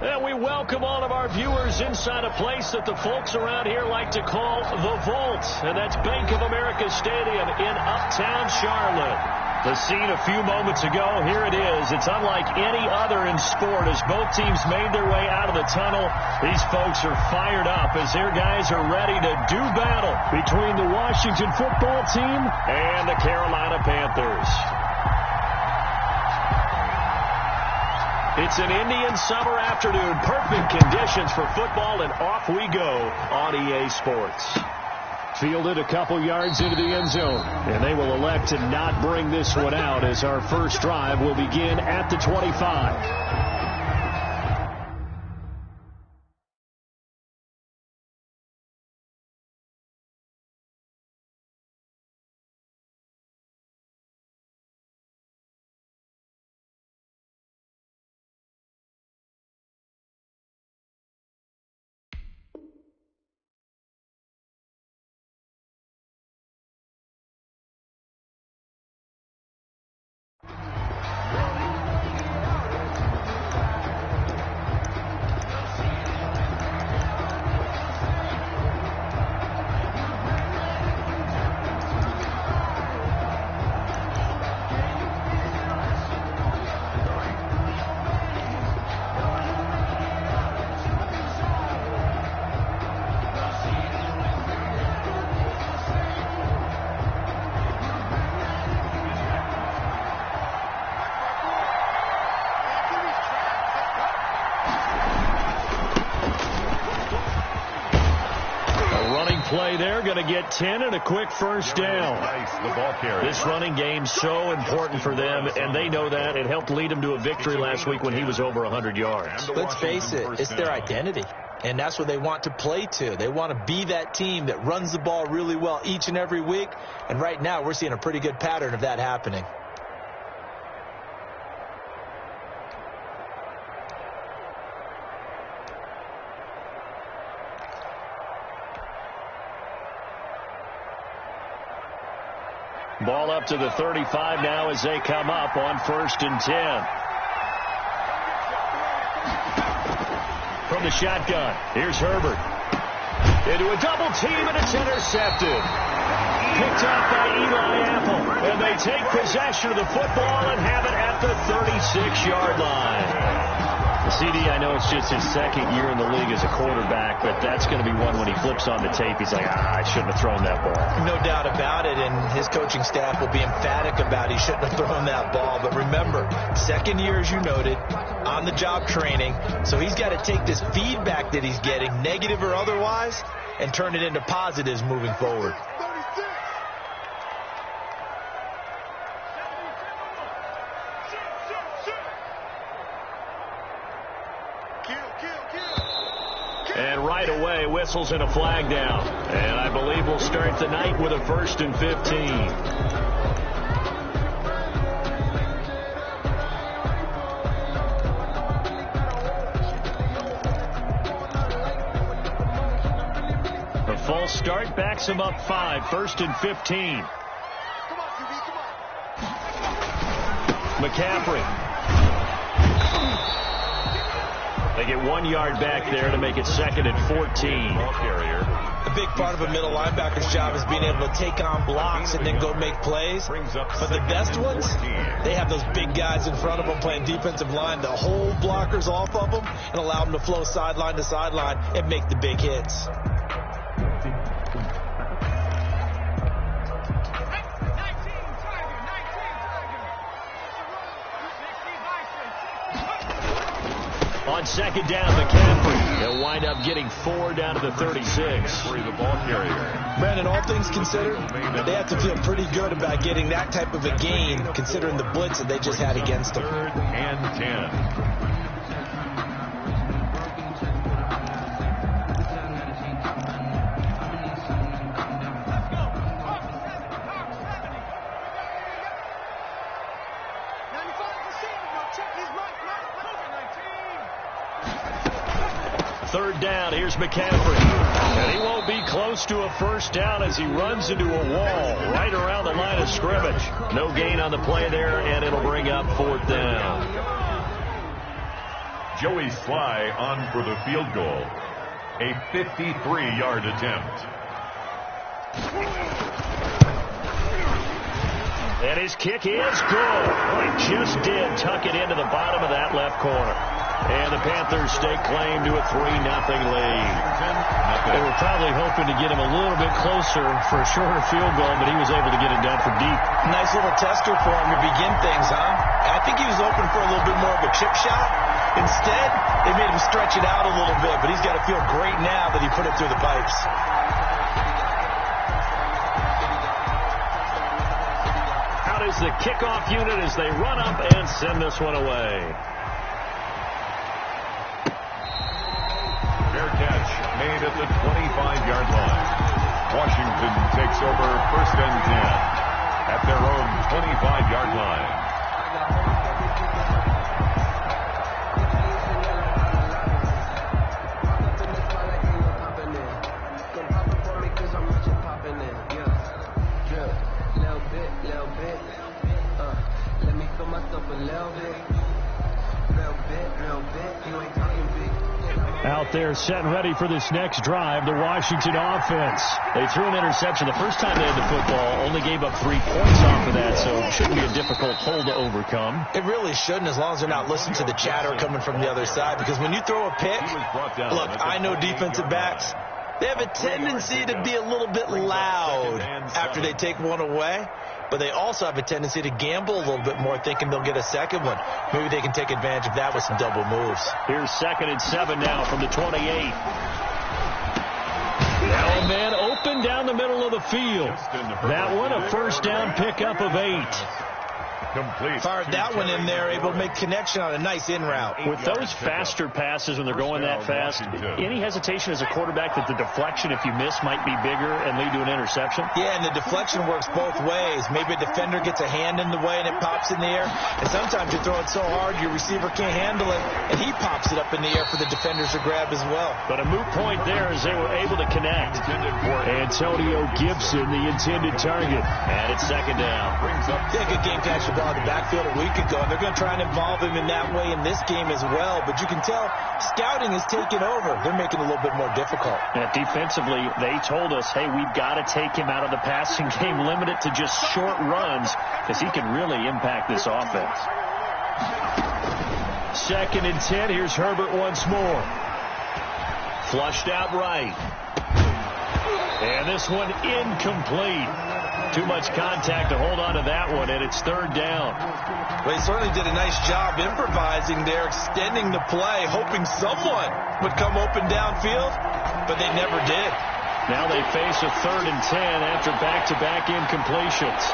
And we welcome all of our viewers inside a place that the folks around here like to call the Vault. And that's Bank of America Stadium in Uptown Charlotte. The scene a few moments ago, here it is. It's unlike any other in sport as both teams made their way out of the tunnel. These folks are fired up as their guys are ready to do battle between the Washington football team and the Carolina Panthers. It's an Indian summer afternoon. Perfect conditions for football, and off we go on EA Sports. Fielded a couple yards into the end zone, and they will elect to not bring this one out as our first drive will begin at the 25. Play there, going to get 10 and a quick first down. This running game's so important for them, and they know that. It helped lead them to a victory last week when he was over 100 yards. Let's face it, it's their identity, and that's what they want to play to. They want to be that team that runs the ball really well each and every week, and right now we're seeing a pretty good pattern of that happening. Ball up to the 35 now as they come up on 1st and 10. From the shotgun, here's Herbert. Into a double team, and it's intercepted. Picked up by Eli Apple. And they take possession of the football and have it at the 36-yard line. The CD, I know it's just his second year in the league as a quarterback, but that's going to be one when he flips on the tape. He's like, I shouldn't have thrown that ball. No doubt about it, and his coaching staff will be emphatic about he shouldn't have thrown that ball. But remember, second year, as you noted, on-the-job training, so he's got to take this feedback that he's getting, negative or otherwise, and turn it into positives moving forward. And right away, whistles and a flag down. And I believe we'll start the night with a 1st and 15. The false start backs him up 5, 1st and 15. McCaffrey. They get 1 yard back there to make it 2nd and 14. A big part of a middle linebacker's job is being able to take on blocks and then go make plays. But the best ones, they have those big guys in front of them playing defensive line to hold blockers off of them and allow them to flow sideline to sideline and make the big hits. On 2nd down, McCaffrey. They'll wind up getting 4 down to the 36. The ball carrier. Brandon, all things considered, they have to feel pretty good about getting that type of a gain, considering the blitz that they just had against them. 3rd and 10. Third down, here's McCaffrey. And he won't be close to a first down as he runs into a wall right around the line of scrimmage. No gain on the play there, and it'll bring up 4th down. Joey Sly on for the field goal. A 53-yard attempt. And his kick is good. Well, he just did tuck it into the bottom of that left corner. And the Panthers stake claim to a 3-0 lead. They were probably hoping to get him a little bit closer for a shorter field goal, but he was able to get it done from deep. Nice little tester for him to begin things, huh? I think he was open for a little bit more of a chip shot. Instead, they made him stretch it out a little bit, but he's got to feel great now that he put it through the pipes. Out is the kickoff unit as they run up and send this one away. Fair catch made at the 25-yard line. Washington takes over 1st and 10 at their own 25-yard line. Out there set and ready for this next drive, the Washington offense. They threw an interception the first time they had the football, only gave up 3 points off of that, so it shouldn't be a difficult hole to overcome. It really shouldn't, as long as they're not listening to the chatter coming from the other side, because when you throw a pick, look, I know defensive backs, they have a tendency to be a little bit loud after they take one away. But they also have a tendency to gamble a little bit more, thinking they'll get a second one. Maybe they can take advantage of that with some double moves. Here's 2nd and 7 now from the 28. Now a man open down the middle of the field. That one a first down pickup of 8. Complete. Fired that one in there, able to make connection on a nice in route. With those faster passes when they're going that fast, any hesitation as a quarterback that the deflection, if you miss, might be bigger and lead to an interception? Yeah, and the deflection works both ways. Maybe a defender gets a hand in the way and it pops in the air. And sometimes you throw it so hard your receiver can't handle it, and he pops it up in the air for the defenders to grab as well. But a moot point there as they were able to connect. Antonio Gibson, the intended target. And it's 2nd down. Yeah, good game catch the ball in the backfield a week ago. They're going to try and involve him in that way in this game as well. But you can tell scouting is taking over. They're making it a little bit more difficult. Yeah, defensively, they told us, hey, we've got to take him out of the passing game, limit it to just short runs, because he can really impact this offense. 2nd and 10. Here's Herbert once more. Flushed out right. And this one incomplete. Too much contact to hold on to that one, and it's 3rd down. Well, he certainly did a nice job improvising there, extending the play, hoping someone would come open downfield, but they never did. Now they face a 3rd and 10 after back-to-back incompletions.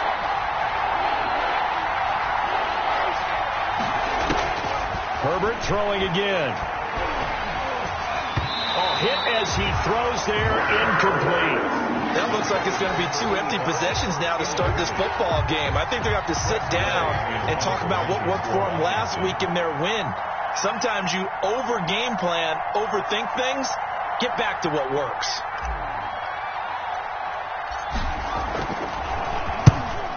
Herbert throwing again. Hit as he throws there, incomplete. That looks like it's going to be 2 empty possessions now to start this football game. I think they're going to have to sit down and talk about what worked for them last week in their win. Sometimes you over-game plan, overthink things, get back to what works.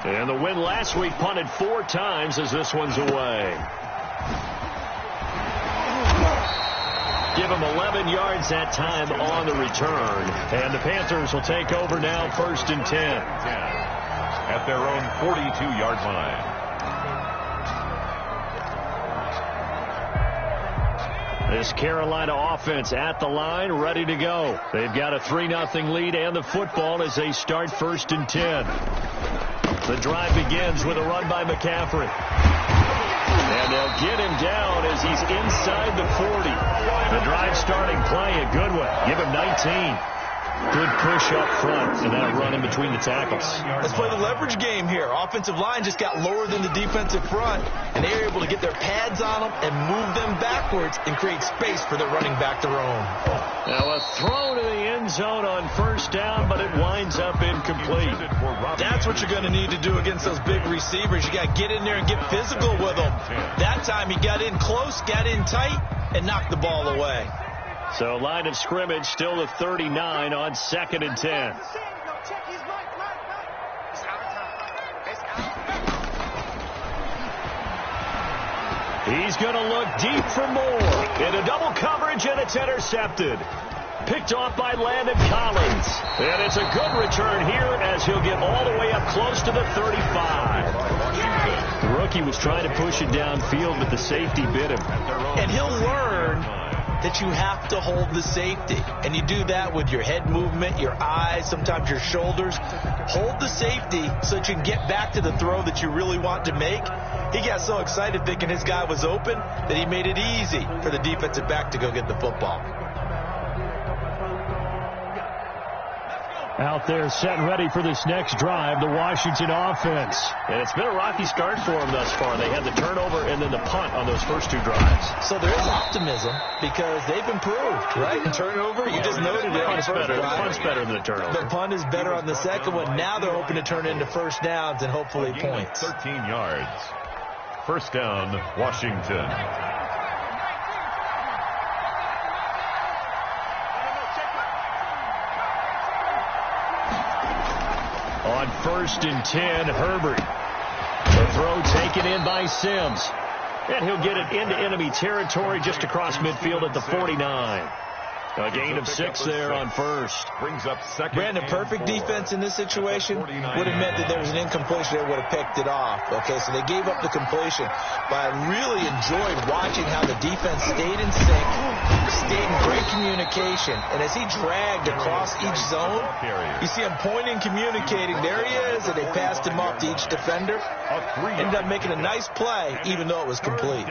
And the win last week punted 4 times as this one's away. Give him 11 yards that time on the return. And the Panthers will take over now, 1st and 10. At their own 42-yard line. This Carolina offense at the line, ready to go. They've got a 3-0 lead and the football as they start 1st and 10. The drive begins with a run by McCaffrey. And they'll get him down as he's inside the 40. The drive starting play, a good one. Give him 19. Good push up front and that run in between the tackles. Let's play the leverage game here. Offensive line just got lower than the defensive front, and they were able to get their pads on them and move them backwards and create space for their running back to roam. Now a throw to the end zone on 1st down, but it winds up incomplete. That's what you're going to need to do against those big receivers. You got to get in there and get physical with them. That time he got in close, got in tight, and knocked the ball away. So line of scrimmage still the 39 on 2nd and 10. He's going to look deep for more. Into double coverage, and it's intercepted. Picked off by Landon Collins. And it's a good return here as he'll get all the way up close to the 35. The rookie was trying to push it downfield, but the safety bit him. And he'll learn that you have to hold the safety. And you do that with your head movement, your eyes, sometimes your shoulders. Hold the safety so that you can get back to the throw that you really want to make. He got so excited thinking his guy was open that he made it easy for the defensive back to go get the football. Out there set and ready for this next drive, the Washington offense. And it's been a rocky start for them thus far. They had the turnover and then the punt on those first two drives. So there is optimism because they've improved, right? And turnover, you just noted it on the first drive. The punt's better than the turnover. The punt is better on the second one. Now they're hoping to turn it into first downs and hopefully points. 13 yards. First down, Washington. On 1st and 10, Herbert. The throw taken in by Sims. And he'll get it into enemy territory just across midfield at the 49. A gain of 6 there on first. Brings up second. Brandon, perfect defense in this situation would have meant that there was an incompletion. They would have picked it off. Okay, so they gave up the completion. But I really enjoyed watching how the defense stayed in sync, stayed in great communication. And as he dragged across each zone, you see him pointing, communicating. There he is, and they passed him off to each defender. Ended up making a nice play, even though it was complete.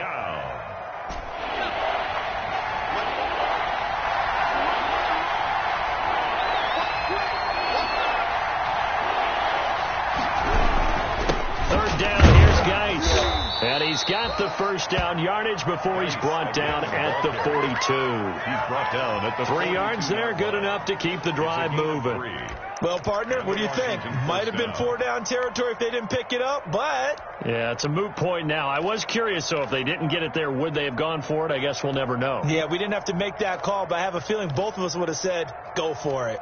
And he's got the first down yardage before he's brought down at the 42. He's brought down at the 3 yards there, good enough to keep the drive moving. Well, partner, what do you think? Might have been 4-down territory if they didn't pick it up, but... Yeah, it's a moot point now. I was curious, so if they didn't get it there, would they have gone for it? I guess we'll never know. Yeah, we didn't have to make that call, but I have a feeling both of us would have said, go for it.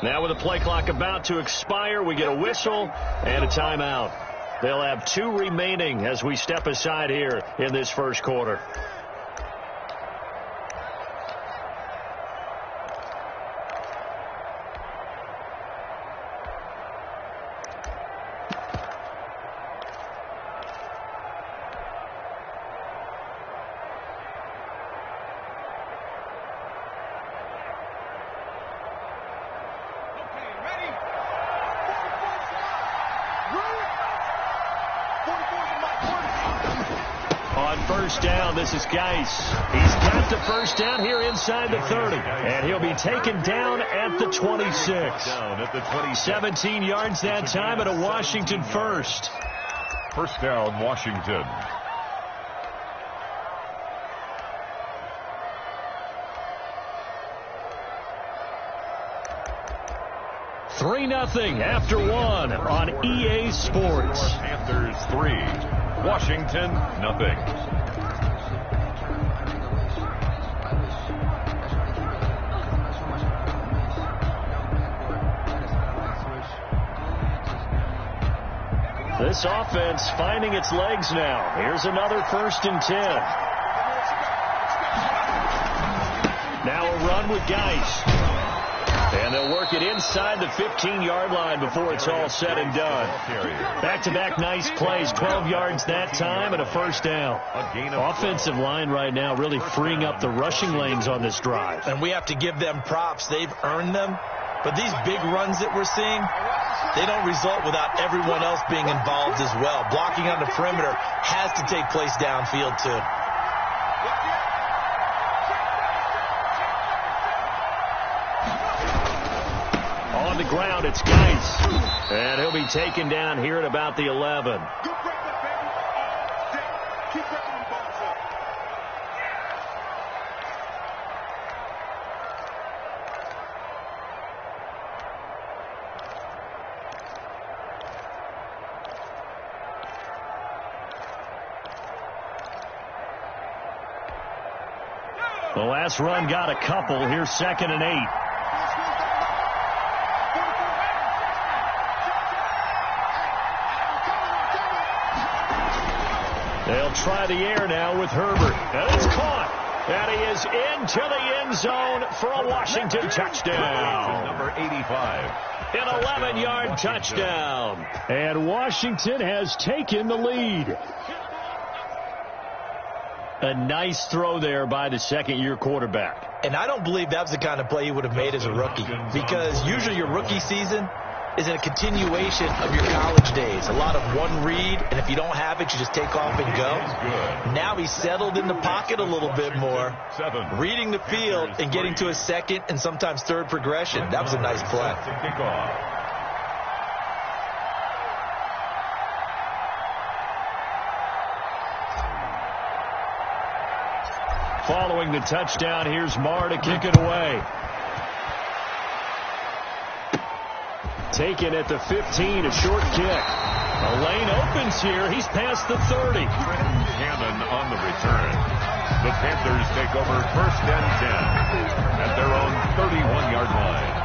Now with the play clock about to expire, we get a whistle and a timeout. They'll have 2 remaining as we step aside here in this first quarter. This is Geis. He's got the first down here inside the 30. And he'll be taken down at the 26. 17 yards that time and a Washington first. First down, Washington. Three 0 after 1 on EA Sports. Panthers 3, Washington 0. This offense finding its legs now. Here's another 1st and 10. Now a run with Geis. And they'll work it inside the 15-yard line before it's all said and done. Back-to-back nice plays, 12 yards that time and a first down. Offensive line right now really freeing up the rushing lanes on this drive. And we have to give them props. They've earned them. But these big runs that we're seeing, they don't result without everyone else being involved as well. Blocking on the perimeter has to take place downfield, too. On the ground, it's Geis. And he'll be taken down here at about the 11. The last run got a couple. Here's 2nd and 8. They'll try the air now with Herbert. And it's caught. And he is into the end zone for a Washington touchdown. Number 85. An 11-yard touchdown. And Washington has taken the lead. A nice throw there by the second-year quarterback. And I don't believe that was the kind of play he would have made as a rookie, because usually your rookie season is a continuation of your college days. A lot of one read, and if you don't have it, you just take off and go. Now he's settled in the pocket a little bit more, reading the field and getting to a second and sometimes third progression. That was a nice play. Following the touchdown, here's Marr to kick it away. Taken at the 15, a short kick. A lane opens here. He's past the 30. Cannon on the return. The Panthers take over 1st and 10 at their own 31-yard line.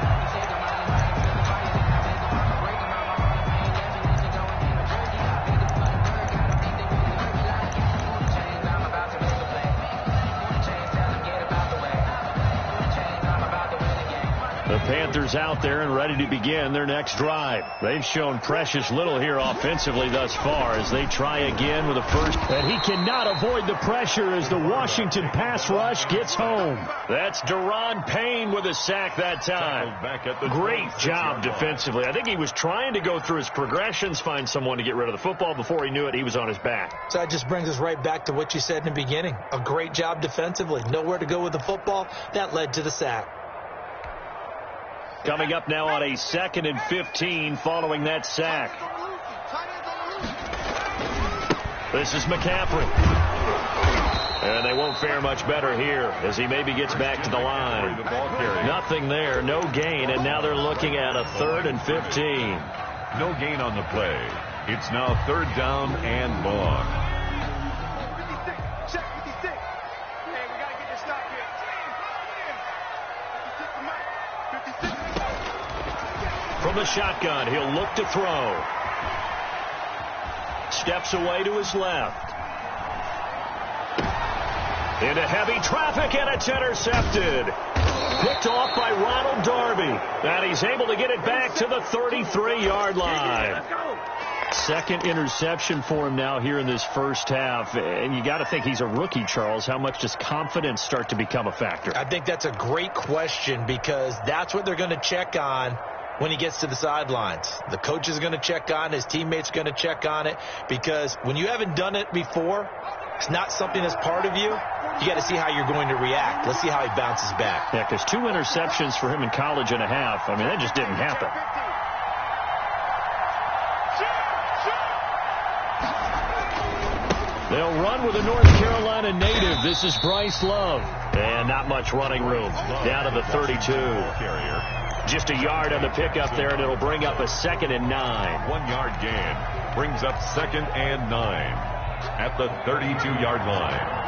Panthers out there and ready to begin their next drive. They've shown precious little here offensively thus far as they try again with a first. And he cannot avoid the pressure as the Washington pass rush gets home. That's Deron Payne with a sack that time. Great job defensively. I think he was trying to go through his progressions, find someone to get rid of the football. Before he knew it, he was on his back. So that just brings us right back to what you said in the beginning. A great job defensively. Nowhere to go with the football. That led to the sack. Coming up now on a 2nd and 15 following that sack. This is McCaffrey. And they won't fare much better here as he maybe gets back to the line. Nothing there, no gain, and now they're looking at a 3rd and 15. No gain on the play. It's now 3rd down and long. From the shotgun, he'll look to throw. Steps away to his left. Into heavy traffic, and it's intercepted. Picked off by Ronald Darby. And he's able to get it back to the 33-yard line. 2nd interception for him now here in this first half. And you got to think he's a rookie, Charles. How much does confidence start to become a factor? I think that's a great question, because that's what they're going to check on when he gets to the sidelines. The coach is going to check on it. His teammates are going to check on it, because when you haven't done it before, it's not something that's part of you. You got to see how you're going to react. Let's see how he bounces back. Yeah, because 2 interceptions for him in college and a half. I mean, that just didn't happen. They'll run with a North Carolina native. This is Bryce Love. And not much running room. Down to the 32. Just a yard on the pickup there, and it'll bring up a 2nd and 9. 1-yard gain brings up 2nd and 9 at the 32-yard line.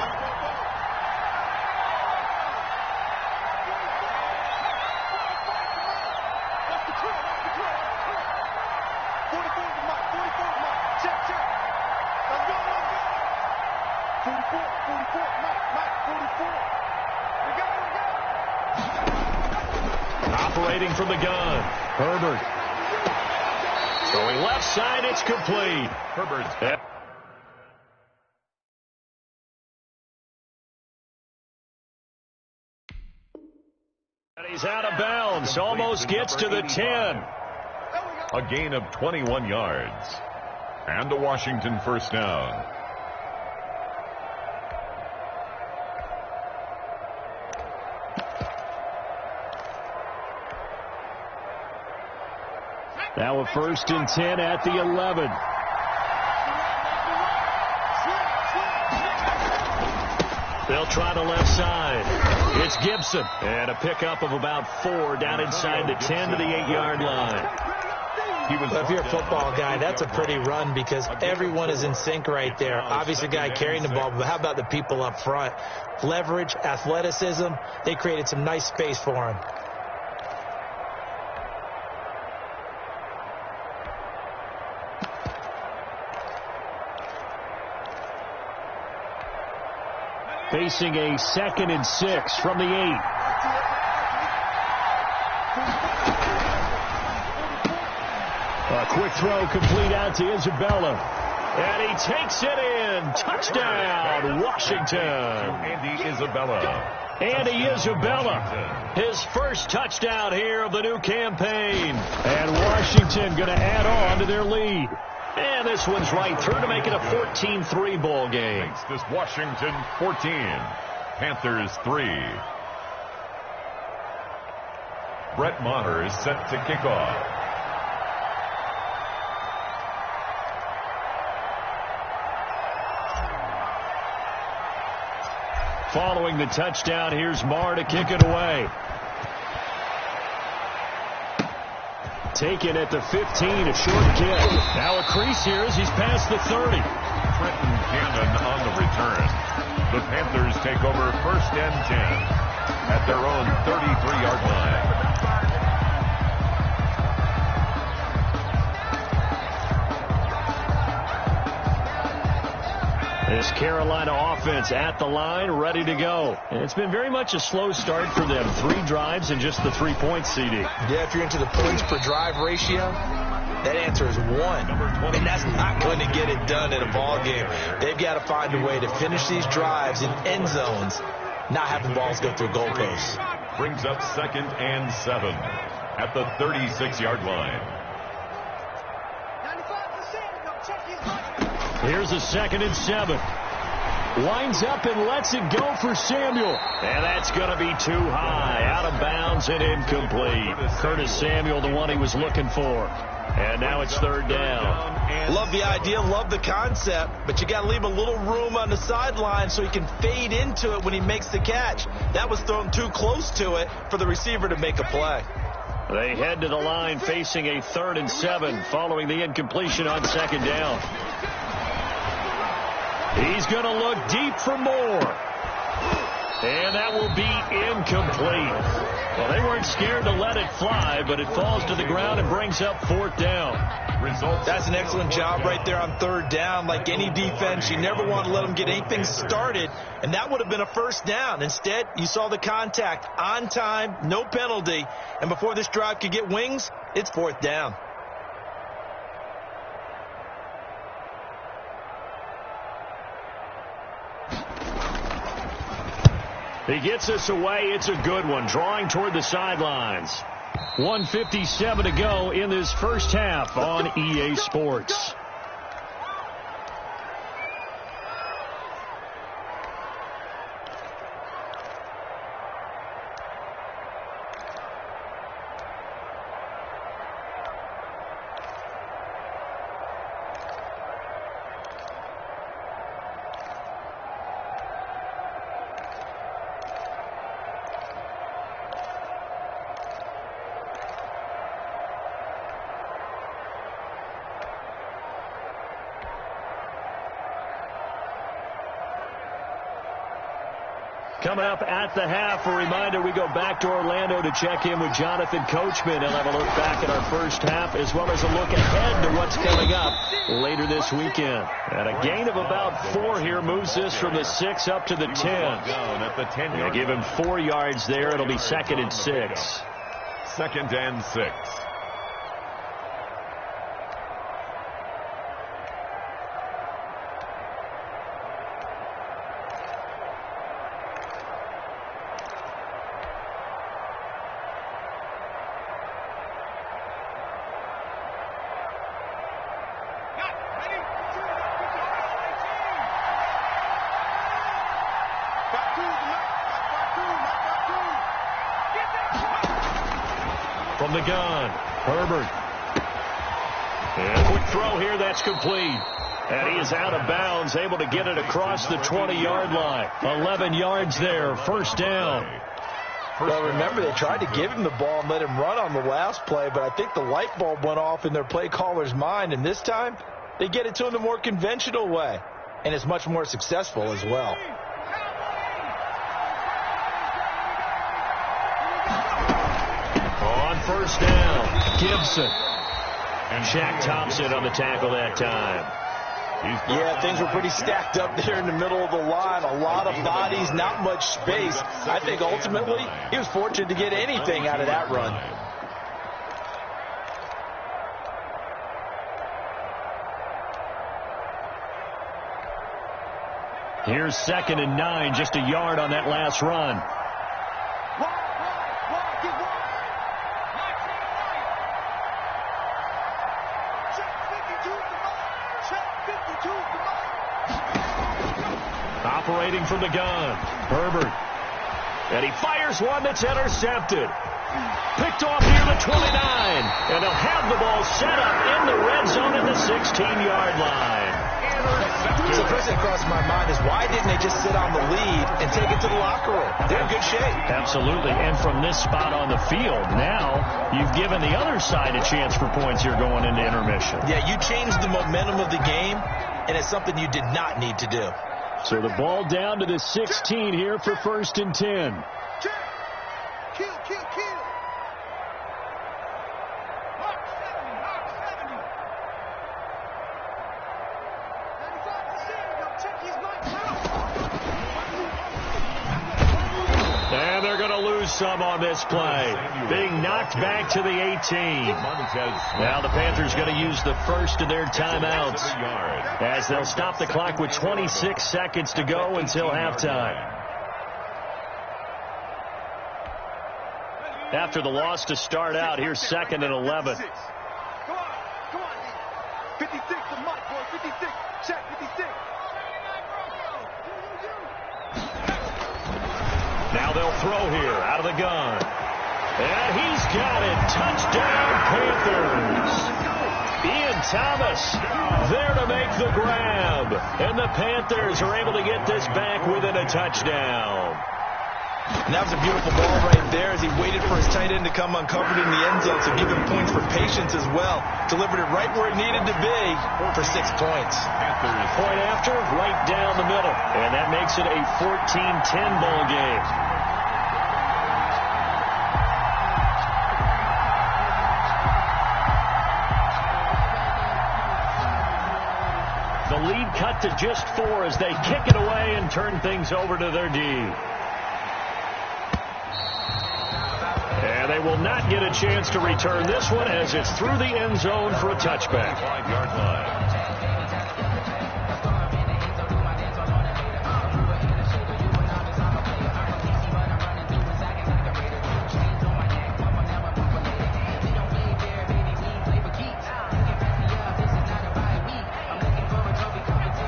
Operating from the gun, Herbert. Throwing left side, it's complete. Herbert. And he's out of bounds, almost gets to the 10. A gain of 21 yards. And a Washington first down. Now a 1st and 10 at the 11. They'll try the left side. It's Gibson. And a pickup of about 4 down inside the 10 to the 8-yard line. If you're a football guy, that's a pretty run because everyone is in sync right there. Obviously, the guy carrying the ball, but how about the people up front? Leverage, athleticism, they created some nice space for him. Facing a 2nd and 6 from the 8. A quick throw complete out to Isabella. And he takes it in. Touchdown, Washington. Andy Isabella. Andy Isabella, his first touchdown here of the new campaign. And Washington going to add on to their lead. And this one's right through to make it a 14-3 ball game. Makes this Washington 14, Panthers 3. Brett Maher is set to kick off. Following the touchdown, here's Maher to kick it away. Taken at the 15, a short kick. Now a crease here as he's past the 30. Trenton Cannon on the return. The Panthers take over 1st and 10 at their own 33-yard line. This Carolina offense at the line, ready to go. And it's been very much a slow start for them. 3 drives and just the 3 points, CD. Yeah, if you're into the points per drive ratio, that answer is 1. And that's not going to get it done in a ball game. They've got to find a way to finish these drives in end zones, not have the balls go through goalposts. Brings up 2nd and 7 at the 36-yard line. Here's a 2nd and 7. Winds up and lets it go for Samuel. And that's going to be too high. Out of bounds and incomplete. Curtis Samuel, the one he was looking for. And now it's 3rd down. Love the idea, love the concept, but you got to leave a little room on the sideline so he can fade into it when he makes the catch. That was thrown too close to it for the receiver to make a play. They head to the line facing a 3rd and 7 following the incompletion on 2nd down. He's going to look deep for more. And that will be incomplete. Well, they weren't scared to let it fly, but it falls to the ground and brings up 4th down. That's an excellent job right there on 3rd down. Like any defense, you never want to let them get anything started, and that would have been a 1st down. Instead, you saw the contact on time, no penalty, and before this drive could get wings, it's 4th down. He gets us away. It's a good one. Drawing toward the sidelines. 1:57 to go in this first half on EA Sports. Coming up at the half, a reminder, we go back to Orlando to check in with Jonathan Coachman. He'll have a look back at our first half as well as a look ahead to what's coming up later this weekend. And a gain of about 4 here moves this from the 6 up to the 10. They give him 4 yards there. It'll be 2nd and 6. 2nd and 6. From the gun, Herbert. And a quick throw here, that's complete. And he is out of bounds, able to get it across the 20-yard line. 11 yards there, 1st down. Well, remember, they tried to give him the ball and let him run on the last play, but I think the light bulb went off in their play caller's mind, and this time they get it to him the more conventional way, and it's much more successful as well. On first down, Gibson. And Shaq Thompson on the tackle that time. Yeah, things were pretty stacked up there in the middle of the line. A lot of bodies, not much space. I think ultimately he was fortunate to get anything out of that run. Here's 2nd and 9, just a yard on that last run. Operating from the gun, Herbert. And he fires one that's intercepted. Picked off near the 29. And they'll have the ball set up in the red zone at the 16-yard line. So the first thing that crossed my mind is why didn't they just sit on the lead and take it to the locker room? They're in good shape. Absolutely. And from this spot on the field, now you've given the other side a chance for points here going into intermission. Yeah, you changed the momentum of the game, and it's something you did not need to do. So the ball down to the 16 here for 1st and 10. Kill. Mark 70. And they're going to lose some on this play. Being knocked back to the 18. Now the Panthers going to use the first of their timeouts as they'll stop the clock with 26 seconds to go until halftime. After the loss to start out, here's 2nd and 11. Come on. 56 to Mike, boy. 56. Check 56. Now they'll throw here out of the gun. And he's got it. Touchdown, Panthers. Ian Thomas there to make the grab. And the Panthers are able to get this back within a touchdown. And that was a beautiful ball right there as he waited for his tight end to come uncovered in the end zone, so give him points for patience as well. Delivered it right where it needed to be for 6 points. Point after, right down the middle. And that makes it a 14-10 ball game. The lead cut to just 4 as they kick it away and turn things over to their D. And they will not get a chance to return this one as it's through the end zone for a touchback. 5-yard line.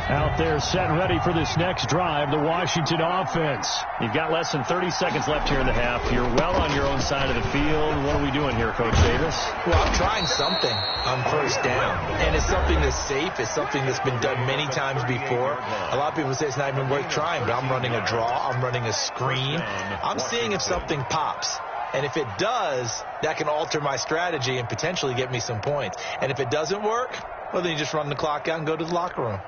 Out there set ready for this next drive, the Washington offense. You've got less than 30 seconds left here in the half. You're well on your own side of the field. What are we doing here, Coach Davis? Well, I'm trying something on first down. And it's something that's safe. It's something that's been done many times before. A lot of people say it's not even worth trying, but I'm running a draw. I'm running a screen. I'm seeing if something pops. And if it does, that can alter my strategy and potentially get me some points. And if it doesn't work, well, then you just run the clock out and go to the locker room.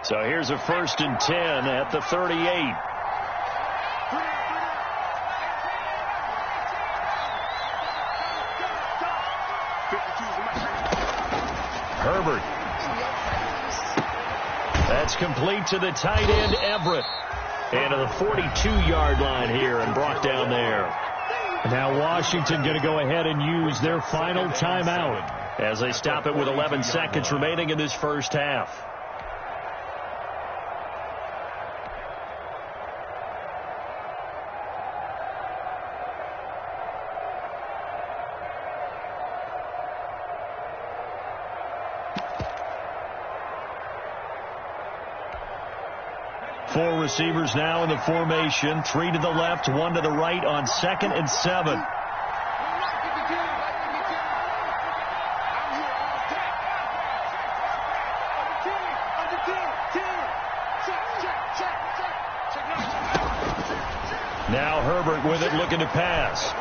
So here's a 1st and 10 at the 38. Herbert. That's complete to the tight end, Everett. And to the 42-yard line here and brought down there. Now Washington going to go ahead and use their final timeout as they stop it with 11 seconds remaining in this first half. Four receivers now in the formation. 3 to the left, 1 to the right on 2nd and 7. Now Herbert with it, looking to pass.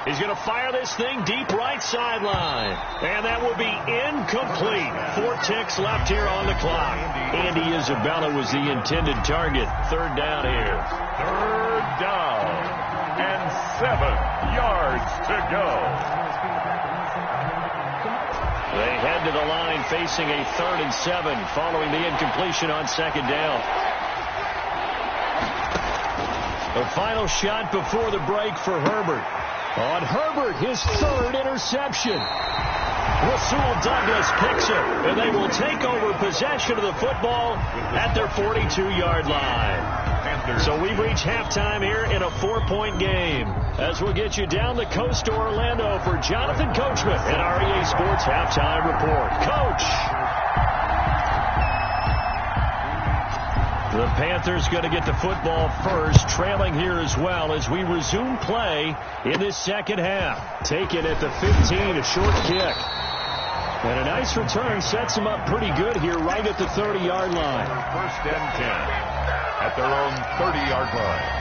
He's going to fire this thing deep right sideline. And that will be incomplete. 4 ticks left here on the clock. Andy Isabella was the intended target. 3rd down here. 3rd down and 7 yards to go. They head to the line facing a 3rd and 7 following the incompletion on 2nd down. The final shot before the break for Herbert. On Herbert, his 3rd interception. Rasul Douglas picks it, and they will take over possession of the football at their 42-yard line. So we've reached halftime here in a 4-point game. As we'll get you down the coast to Orlando for Jonathan Coachman and our EA Sports Halftime Report. Coach! The Panthers going to get the football first, trailing here as well as we resume play in this second half. Taken at the 15, a short kick. And a nice return sets them up pretty good here right at the 30-yard line. 1st and 10 at their own 30-yard line.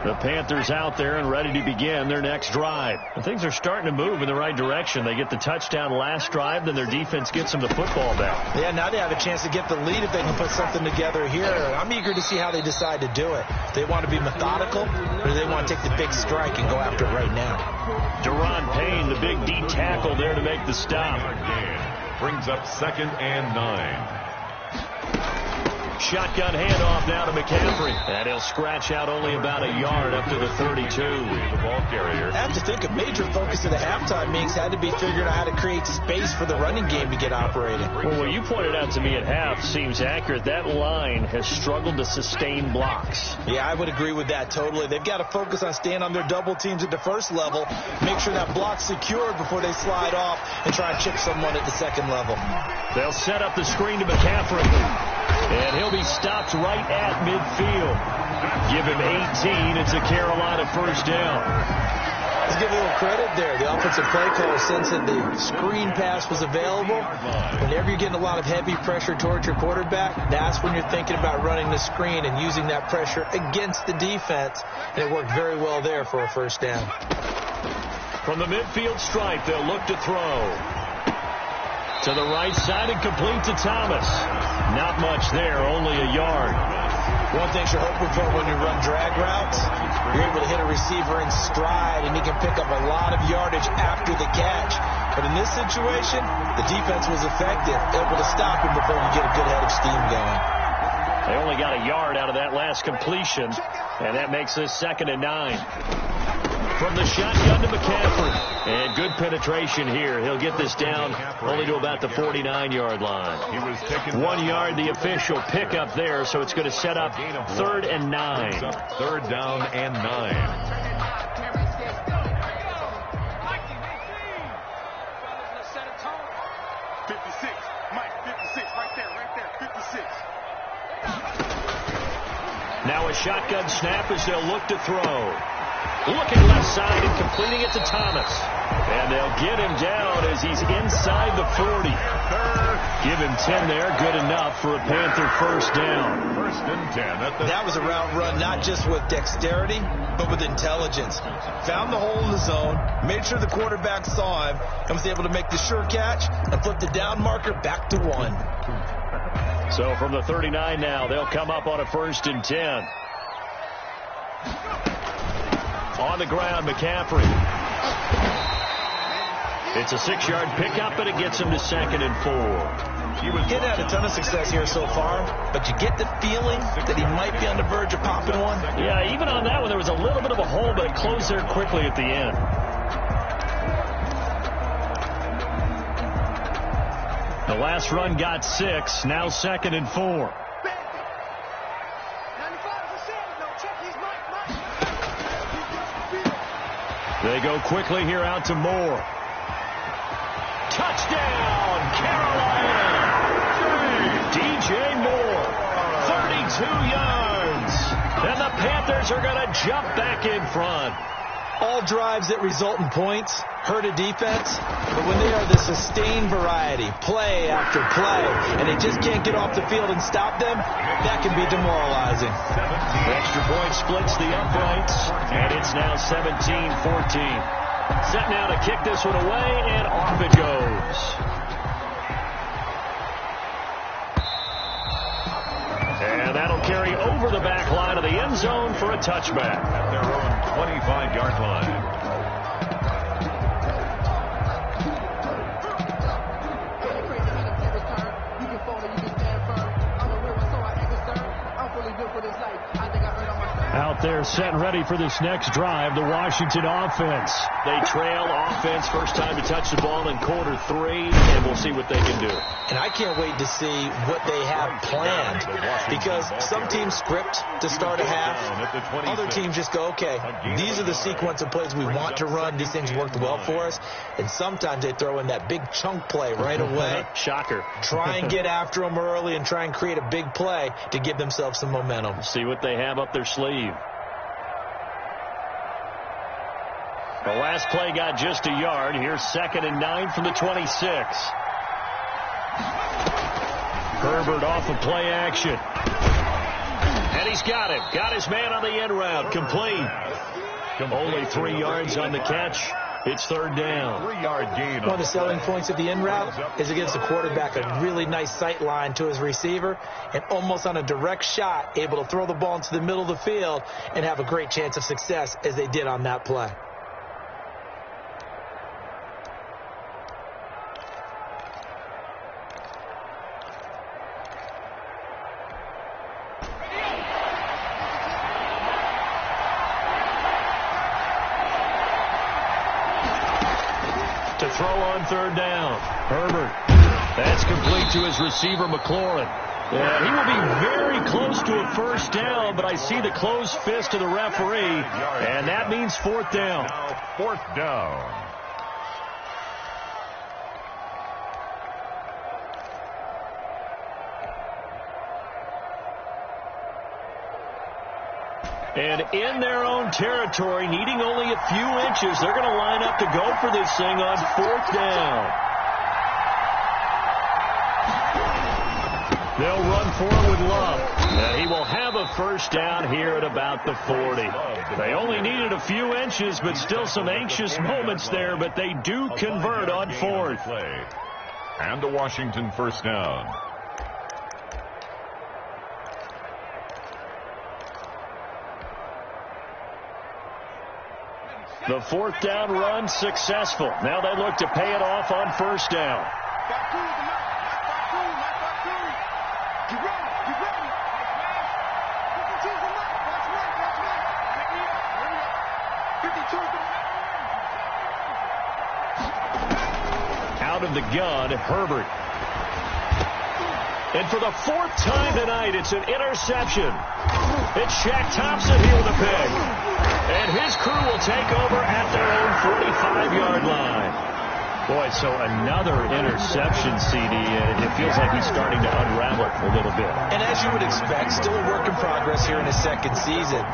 The Panthers out there and ready to begin their next drive. And things are starting to move in the right direction. They get the touchdown last drive, then their defense gets them the football back. Yeah, now they have a chance to get the lead if they can put something together here. I'm eager to see how they decide to do it. They want to be methodical, or do they want to take the big strike and go after it right now? Deron Payne, the big D tackle there to make the stop. Brings up 2nd and 9. Shotgun handoff now to McCaffrey. And he'll scratch out only about a yard up to the 32. The ball carrier. I have to think a major focus of the halftime meetings had to be figuring out how to create space for the running game to get operating. Well, what you pointed out to me at half seems accurate. That line has struggled to sustain blocks. Yeah, I would agree with that totally. They've got to focus on staying on their double teams at the first level, make sure that block's secured before they slide off and try and chip someone at the second level. They'll set up the screen to McCaffrey. And he'll be stopped right at midfield. Give him 18. It's a Carolina 1st down. Let's give a little credit there. The offensive play caller sensed that the screen pass was available. Whenever you're getting a lot of heavy pressure towards your quarterback, that's when you're thinking about running the screen and using that pressure against the defense. And it worked very well there for a 1st down. From the midfield stripe, they'll look to throw. To the right side and complete to Thomas. Not much there, only a yard. One thing you're hoping for when you run drag routes, you're able to hit a receiver in stride, and he can pick up a lot of yardage after the catch. But in this situation, the defense was effective, able to stop him before you get a good head of steam going. They only got a yard out of that last completion, and that makes this 2nd and 9. From the shotgun to McCaffrey. And good penetration here. He'll get this down only to about the 49-yard line. He was taken 1 yard, the official pickup there, so it's going to set up 3rd and 9. 3rd down and 9. Now a shotgun snap as they'll look to throw. Looking left side and completing it to Thomas. And they'll get him down as he's inside the 40. Give him 10 there. Good enough for a Panther 1st down. 1st and 10. That was a route run not just with dexterity, but with intelligence. Found the hole in the zone, made sure the quarterback saw him, and was able to make the sure catch and flip the down marker back to 1. So from the 39 now, they'll come up on a 1st and 10. On the ground, McCaffrey. It's a 6-yard pickup, and it gets him to 2nd and 4. He was getting had a ton of success here so far, but you get the feeling that he might be on the verge of popping one. Yeah, even on that one, there was a little bit of a hole, but it closed there quickly at the end. The last run got 6, now 2nd and 4. They go quickly here out to Moore. Touchdown, Carolina! DJ Moore, 32 yards. And the Panthers are going to jump back in front. All drives that result in points hurt a defense, but when they are the sustained variety, play after play, and they just can't get off the field and stop them, that can be demoralizing. The extra point splits the uprights, and it's now 17-14. Set now to kick this one away, and off it goes. And that'll carry over the back line of the end zone for a touchback. At their own 25-yard line. Out there set and ready for this next drive, the Washington offense. They trail offense, first time to touch the ball in quarter 3, and we'll see what they can do. And I can't wait to see what they have planned, because some teams script to start a half. Other teams just go, okay, these are the sequence of plays we want to run. These things worked well for us. And sometimes they throw in that big chunk play right away. Shocker. Try and get after them early and try and create a big play to give themselves some momentum. See what they have up their sleeve. The last play got just a yard. Here's 2nd and 9 from the 26. Herbert off of play action. And he's got him. Got his man on the end route. Complete. Only 3 yards on the catch. It's 3rd down. 3-yard gain. One of the selling points of the in route is it gives the quarterback a really nice sight line to his receiver, and almost on a direct shot, able to throw the ball into the middle of the field and have a great chance of success as they did on that play. To throw on 3rd down. Herbert. That's complete to his receiver, McLaurin. Yeah, he will be very close to a 1st down, but I see the closed fist of the referee, and that means 4th down. Now 4th down. And in their own territory, needing only a few inches, they're going to line up to go for this thing on 4th down. They'll run for it with Love. And he will have a 1st down here at about the 40. They only needed a few inches, but still some anxious moments there, but they do convert on 4th. And the Washington 1st down. The 4th down run successful. Now they look to pay it off on 1st down. Out of the gun, Herbert. And for the 4th time tonight, it's an interception. It's Shaq Thompson here with a pick. And his crew will take over at their own 45-yard line. Boy, so another interception, CD, and it feels like he's starting to unravel a little bit. And as you would expect, still a work in progress here in his 2nd season.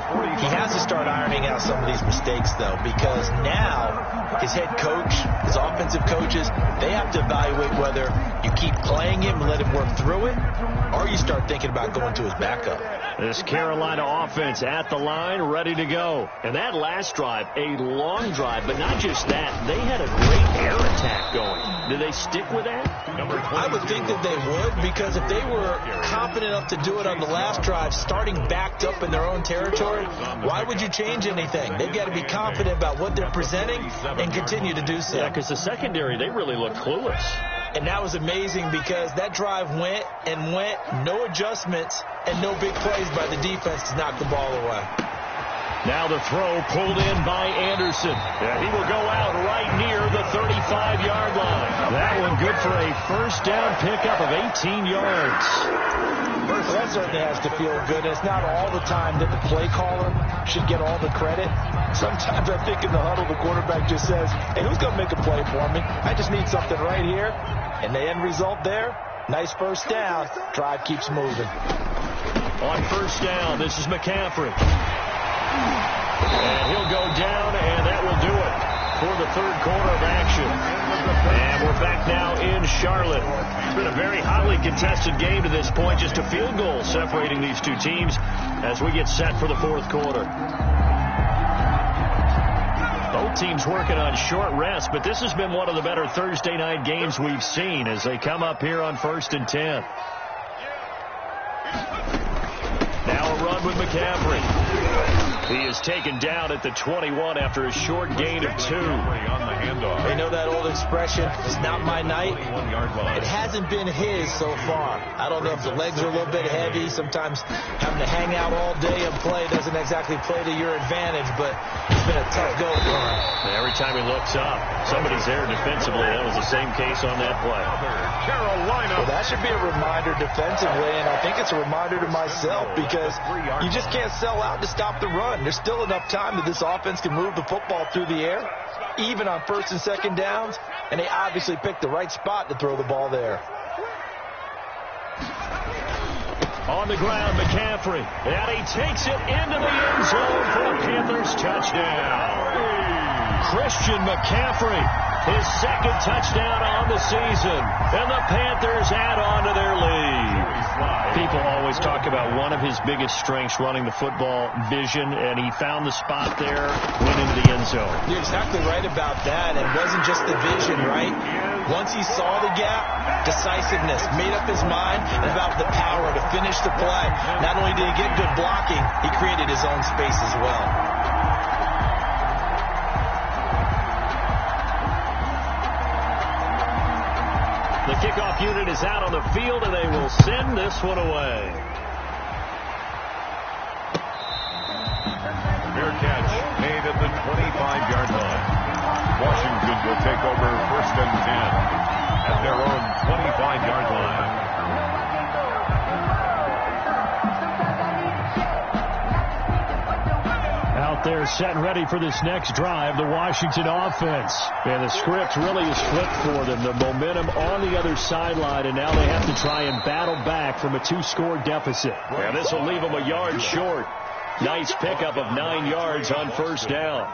He has to start ironing out some of these mistakes, though, because now his head coach, his offensive coaches, they have to evaluate whether you keep playing him and let him work through it, or you start thinking about going to his backup. This Carolina offense at the line, ready to go. And that last drive, a long drive, but not just that. They had a great air attack going. Do they stick with that? I would think that they would, because if they were confident enough to do it on the last drive, starting backed up in their own territory, why would you change anything? They've got to be confident about what they're presenting and continue to do so. Yeah, because the secondary, they really look clueless. And that was amazing because that drive went and went, no adjustments, and no big plays by the defense to knock the ball away. Now the throw pulled in by Anderson. Yeah, he will go out right near the 35-yard line. That one good for a 1st down pickup of 18 yards. Well, that certainly has to feel good. It's not all the time that the play caller should get all the credit. Sometimes I think in the huddle, the quarterback just says, hey, who's going to make a play for me? I just need something right here. And the end result there, nice 1st down. Drive keeps moving. On 1st down, this is McCaffrey. And he'll go down, and that third quarter of action. And we're back now in Charlotte. It's been a very hotly contested game to this point. Just a field goal separating these two teams as we get set for the fourth quarter. Both teams working on short rest, but this has been one of the better Thursday night games we've seen as they come up here on 1st and 10. Now a run with McCaffrey. He is taken down at the 21 after a short gain of 2. They know that old expression, it's not my night. It hasn't been his so far. I don't know if the legs are a little bit heavy. Sometimes having to hang out all day and play doesn't exactly play to your advantage, but it's been a tough go for him. Every time he looks up, somebody's there defensively. That was the same case on that play. Well, that should be a reminder defensively, and I think it's a reminder to myself because you just can't sell out to stop the run. There's still enough time that this offense can move the football through the air, even on 1st and 2nd downs, and they obviously picked the right spot to throw the ball there. On the ground, McCaffrey, and he takes it into the end zone for a Panthers touchdown. Christian McCaffrey, his second touchdown on the season, and the Panthers add on to their lead. People always talk about one of his biggest strengths, running the football, vision, and he found the spot there, went into the end zone. You're exactly right about that. It wasn't just the vision, right? Once he saw the gap, decisiveness, made up his mind, and about the power to finish the play. Not only did he get good blocking, he created his own space as well. The kickoff unit is out on the field, and they will send this one away. Fair catch made at the 25-yard line. Washington will take over 1st and 10 at their own 25-yard line. They're set and ready for this next drive, the Washington offense. And the script really is flipped for them. The momentum on the other sideline, and now they have to try and battle back from a 2-score deficit. And this will leave them a yard short. Nice pickup of 9 yards on 1st down.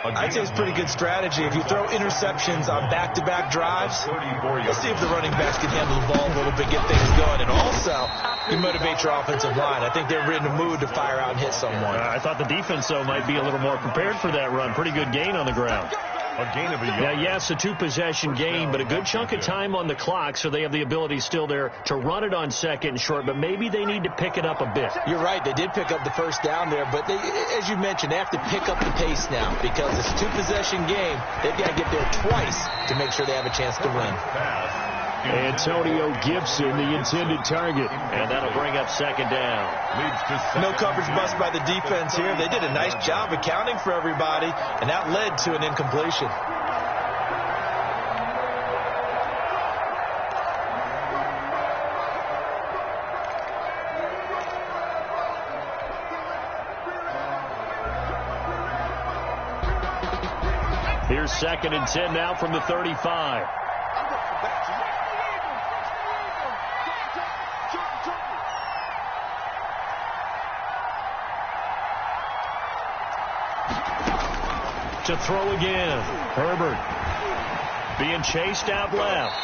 I'd say it's pretty good strategy. If you throw interceptions on back-to-back drives, let's see if the running backs can handle the ball a little bit, get things going. And also, you motivate your offensive line. I think they're in the mood to fire out and hit someone. I thought the defense, though, might be a little more prepared for that run. Pretty good gain on the ground. A gain of a yard. Yeah, yes, a 2-possession game, but a good chunk of time on the clock, so they have the ability still there to run it on 2nd and short, but maybe they need to pick it up a bit. You're right. They did pick up the 1st down there, but they, as you mentioned, they have to pick up the pace now because it's a 2-possession game. They've got to get there twice to make sure they have a chance to win. Antonio Gibson, the intended target, and that'll bring up 2nd down. No coverage bust by the defense here. They did a nice job accounting for everybody, and that led to an incompletion. Here's 2nd and 10 now from the 35. To throw again. Herbert being chased out left.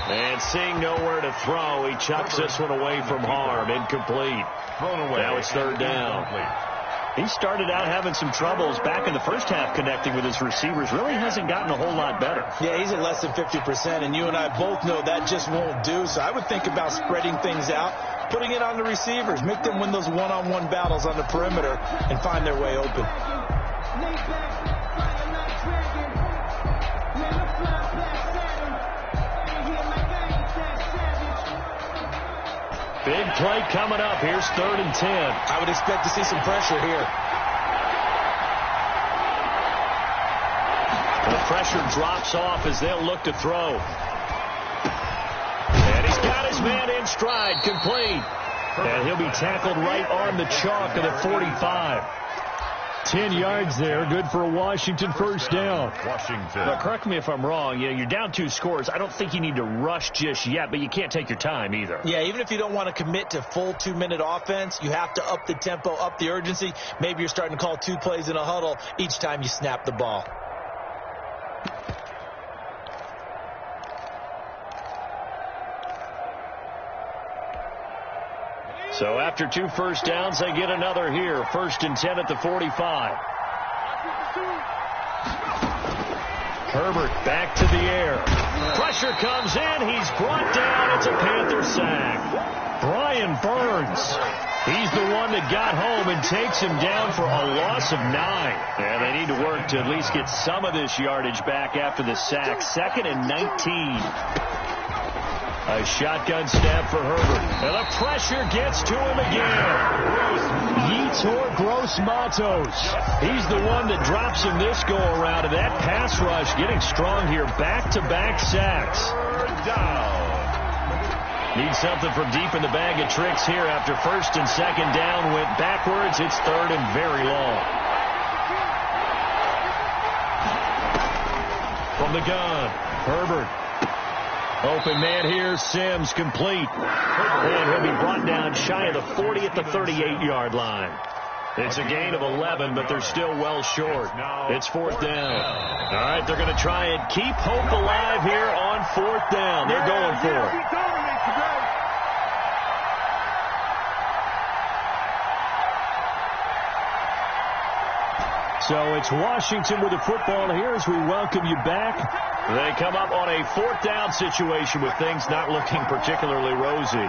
And seeing nowhere to throw, he chucks this one away from harm. Incomplete. Now it's 3rd down. He started out having some troubles back in the first half connecting with his receivers. Really hasn't gotten a whole lot better. Yeah, he's at less than 50%, and you and I both know that just won't do. So I would think about spreading things out, putting it on the receivers, make them win those one-on-one battles on the perimeter, and find their way open. Big play coming up. Here's 3rd and 10. I would expect to see some pressure here. The pressure drops off as they'll look to throw. And he's got his man in stride, complete. And he'll be tackled right on the chalk of the 45. 10 yards there, good for a Washington 1st down. Washington. Now, correct me if I'm wrong. You're down 2 scores. I don't think you need to rush just yet, but you can't take your time either. Yeah, even if you don't want to commit to full 2-minute offense, you have to up the tempo, up the urgency. Maybe you're starting to call 2 plays in a huddle each time you snap the ball. So after 2 first downs, they get another here. 1st and 10 at the 45. Herbert back to the air. Pressure comes in. He's brought down. It's a Panther sack. Brian Burns. He's the one that got home and takes him down for a loss of 9. And they need to work to at least get some of this yardage back after the sack. 2nd and 19. A shotgun snap for Herbert. And the pressure gets to him again. Yetur Gross-Matos. He's the one that drops him this go-around. And that pass rush getting strong here. Back-to-back sacks. Need something from deep in the bag of tricks here after 1st and 2nd down. Went backwards. It's 3rd and very long. From the gun, Herbert. Open man here, Sims, complete. And he'll be brought down shy of the 40 at the 38-yard line. It's a gain of 11, but they're still well short. It's 4th down. All right, they're going to try and keep hope alive here on 4th down. They're going for it. So it's Washington with the football here as we welcome you back. They come up on a 4th down situation with things not looking particularly rosy.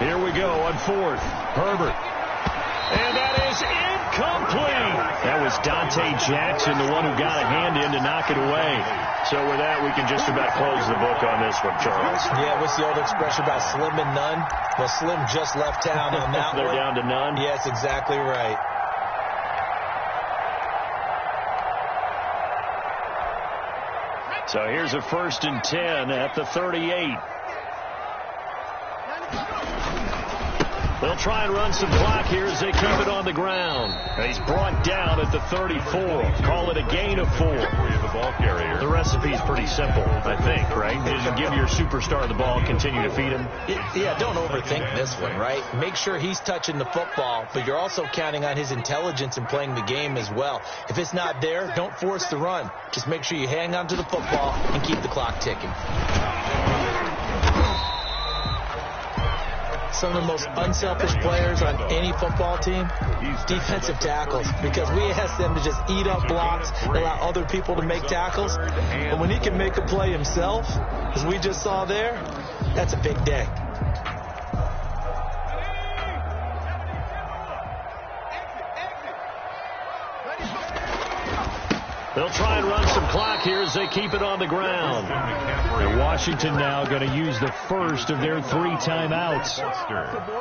Here we go on 4th. Herbert. And that is incomplete. That was Dante Jackson, the one who got a hand in to knock it away. So with that, we can just about close the book on this one, Charles. Yeah, what's the old expression about slim and none? Well, Slim just left town on that They're one. down to none? Yes, exactly right. So here's a 1st and 10 at the 38. They'll try and run some clock here as they keep it on the ground. And he's brought down at the 34. Call it a gain of 4. The ball carrier. The recipe's pretty simple, I think, right? Just give your superstar the ball, continue to feed him. Yeah, don't overthink this one, right? Make sure he's touching the football, but you're also counting on his intelligence in playing the game as well. If it's not there, don't force the run. Just make sure you hang on to the football and keep the clock ticking. Some of the most unselfish players on any football team, defensive tackles, because we ask them to just eat up blocks, allow other people to make tackles. But when he can make a play himself, as we just saw there, that's a big day. They'll try and run some clock here as they keep it on the ground. And Washington now going to use the first of their 3 timeouts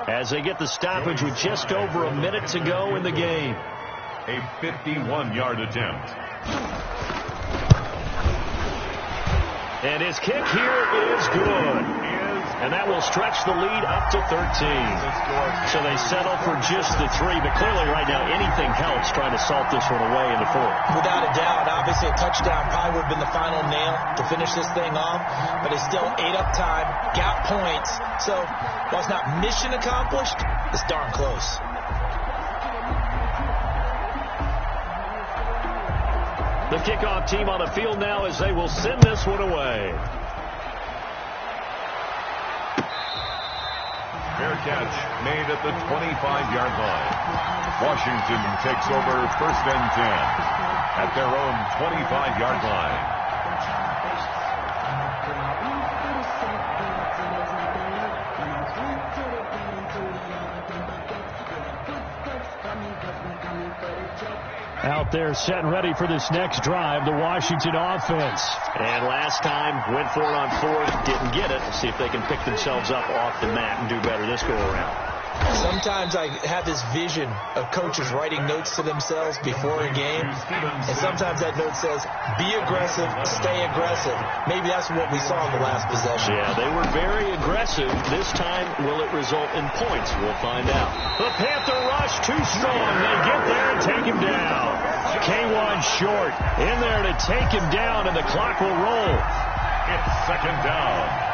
as they get the stoppage with just over a minute to go in the game. A 51-yard attempt. And his kick here is good. And that will stretch the lead up to 13. So they settle for just the 3. But clearly right now anything helps trying to salt this one away in the 4th. Without a doubt, obviously a touchdown probably would have been the final nail to finish this thing off. But it's still ate up time, got points. So while it's not mission accomplished, it's darn close. The kickoff team on the field now as they will send this one away. Fair catch made at the 25-yard line. Washington takes over 1st and 10 at their own 25-yard line. Out there set and ready for this next drive, the Washington offense. And last time went for it on 4th, didn't get it. Let's see if they can pick themselves up off the mat and do better this go around. Sometimes I have this vision of coaches writing notes to themselves before a game, and sometimes that note says, be aggressive, stay aggressive. Maybe that's what we saw in the last possession. Yeah, they were very aggressive. This time, will it result in points? We'll find out. The Panther rush too strong. They get there and take him down. K1 short in there to take him down, and the clock will roll. It's 2nd down.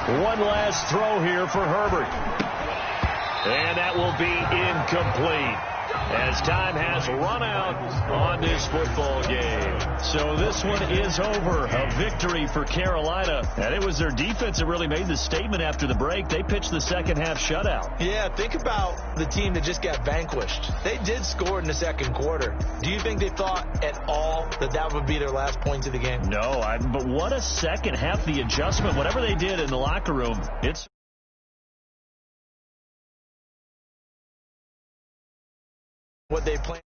One last throw here for Herbert. And that will be incomplete. as time has run out on this football game. So this one is over. A victory for Carolina. And it was their defense that really made the statement after the break. They pitched the second half shutout. Yeah, think about the team that just got vanquished. They did score in the second quarter. Do you think they thought at all that that would be their last points of the game? No, but what a second half. The adjustment, whatever they did in the locker room, it's what they planned.